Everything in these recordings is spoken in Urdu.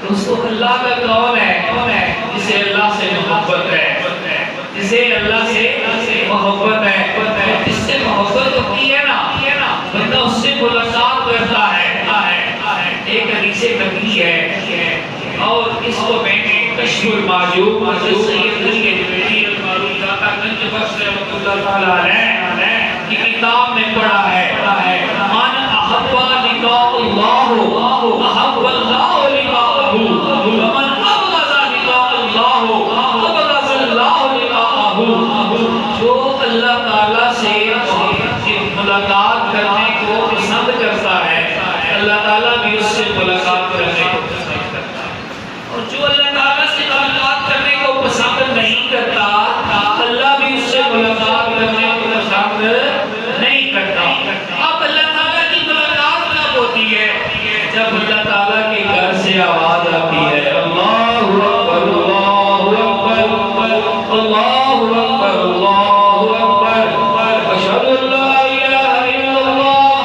دوستو اللہ کا کون ہے جسے اللہ سے محبت ہے، جسے اللہ سے محبت ہے، جس سے محبت ہوتی ہے نا بندہ اس سے ملاقات کرتا ہے۔ ایک حدیث نبوی ہے اور اس کو میں نے کشف المعجوب حضرت سید علی اجمیری المعروف داتا گنج بخش رحمۃ اللہ تعالی علیہ کی کتاب میں پڑھا ہے، من احب لقاء اللہ احب اللہ لقاءہ ومن ابغض لقاء اللہ ابغض اللہ لقاءہ۔ جو اللہ تعالیٰ سے ملاقات کرنے کو پسند کرتا ہے اللہ تعالیٰ بھی اس سے ملاقات کرنے کو پسند کرتا ہے، اور جو اللہ تعالیٰ سے ملاقات کرنے کو پسند نہیں کرتا اللہ بھی اس سے ملاقات کرنے کو پسند نہیں کرتا۔ اب اللہ تعالیٰ کی ملاقات کب ہوتی ہے؟ جب اللہ تعالیٰ کے گھر سے آواز آتی ہے اللہ اکبر اللہ اکبر اللہ اکبر اللہ اکبر اشہد ان لا الہ الا اللہ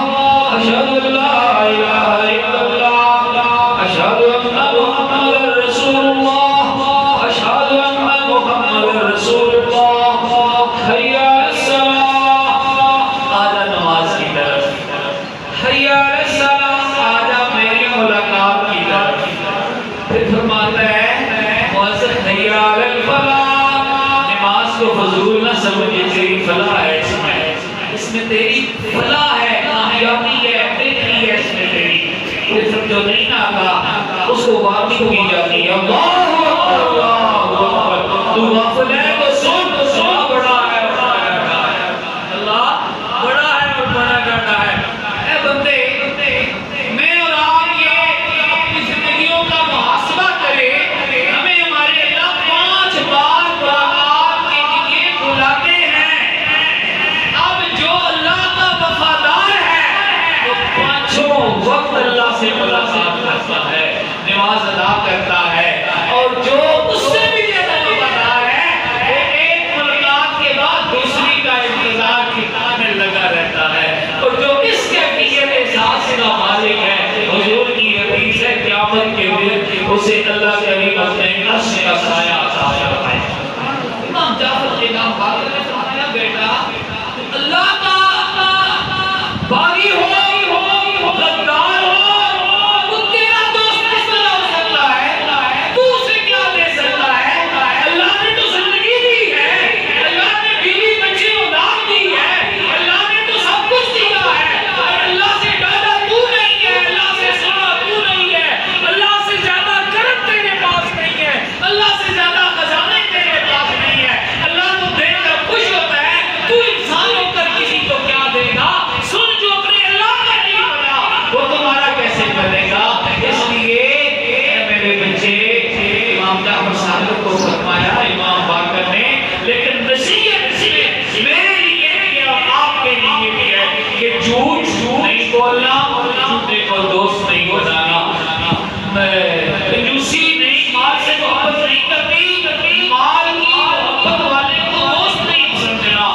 اشہد ان لا الہ الا اللہ اشہد ان محمد رسول اللہ اشہد ان محمد رسول اللہ حی علی الصلاۃ، آجا نماز کی طرف، حی علی الصلاۃ، آجا میری ملاقات کی طرف۔ پھر فرماتا ہے مؤذن حی علی الفلاح، نماز کو فضول نہ سمجھے، تیری فلاح ہے اس میں تیری فلاح ہے، کامیابی ہے، بہتری ہے اس میں تیری۔ پھر جو نہیں آتا اس کو واقف کی جاتی ہے اللہ اکبر اللہ اکبر، تو غافل ہے تو سن، اللہ بڑا ہے اللہ بڑا ہے اور بڑا کرتا ہے۔ اے بندے میں اور آپ یہ اپنی زندگیوں کا محاسبہ کرے، ہمیں ہمارے اللہ 5 بار ملاقات کے لیے بلاتے ہیں۔ اب جو اللہ کا وفادار ہے وہ 5 وقت اللہ سے ملاقات کرتا ہے، نماز ادا کرتا ہے، اور جو اس سے بھی زیادہ وفادار ہے وہ ایک ملاقات کے بعد دوسری کا انتظار میں لگا رہتا ہے، اور جو اس کیفیت احساس کا مالک ہے حضور کی حدیث ہے قیامت کے دن اسے اللہ کریم اپنے عرش کا سایہ عطا فرمائے۔ امام جعفر کے نام باقر نے فرمایا بیٹا اللہ کا باغی ہو غدار ہو وہ تیرا دوست کس طرح ہو سکتا ہے؟ تو اسے کیا دے سکتا ہے؟ اللہ نے تو زندگی دی ہے، اللہ نے بیوی بچے اولاد دی ہے، اللہ نے تو سب کچھ دیا ہے، اللہ سے زیادہ تو نہیں ہے، اللہ سے سنا تو نہیں ہے، اللہ سے زیادہ کرم تیرے پاس نہیں ہے، اللہ سے زیادہ خزانے تیرے پاس نہیں ہے، اللہ تو دے کر خوش ہوتا ہے، تو انسان ہو کر کسی کو کیا دے گا؟ سن جو اپنے اللہ کا نہیں بنا وہ تمہارا کیسے بنے گا؟ اس لیے میرے بچے امام جعفر صاحب کو فرمایا امام باقر نے، لیکن نصیحت میرے لیے بھی اور آپ کے لیے بھی ہے کہ جھوٹ نہیں بولنا، جھوٹے کو دوست نہیں بنانا، کنجوسی نہیں، مال سے محبت نہیں کرنی، مال کی محبت والے کو دوست نہیں سمجھنا،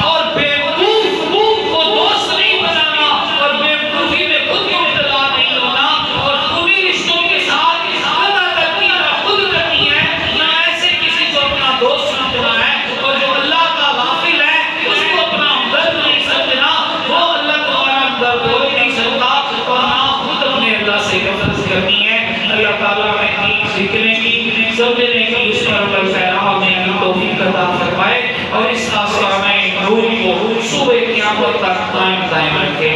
اور بیوقوف کو دوست نہیں بنانا، اور بیوقوفی میں خود مبتلا نہیں ہونا، اور خونی رشتوں کے ساتھ وعدہ کرنی نہ خود کرنی ہے، نہ ایسے کسی کو اپنا دوست سمجھنا ہے، اور جو اللہ کا غافل ہے اس کو اپنا ہمدرد نہیں سمجھنا، وہ اللہ تمہارا ہمدرد ہو ہی نہیں سکتا، اور نہ خود اپنے اللہ سے غفلت کرنی ہے۔ اللہ تعالیٰ میں دین سیکھنے کی، سمجھنے کی، اس پر عمل پیرا ہونے کی توفیق عطا فرمائے، اور اس آسمانِ نور کو صبح قیامت تک قائم رکھے۔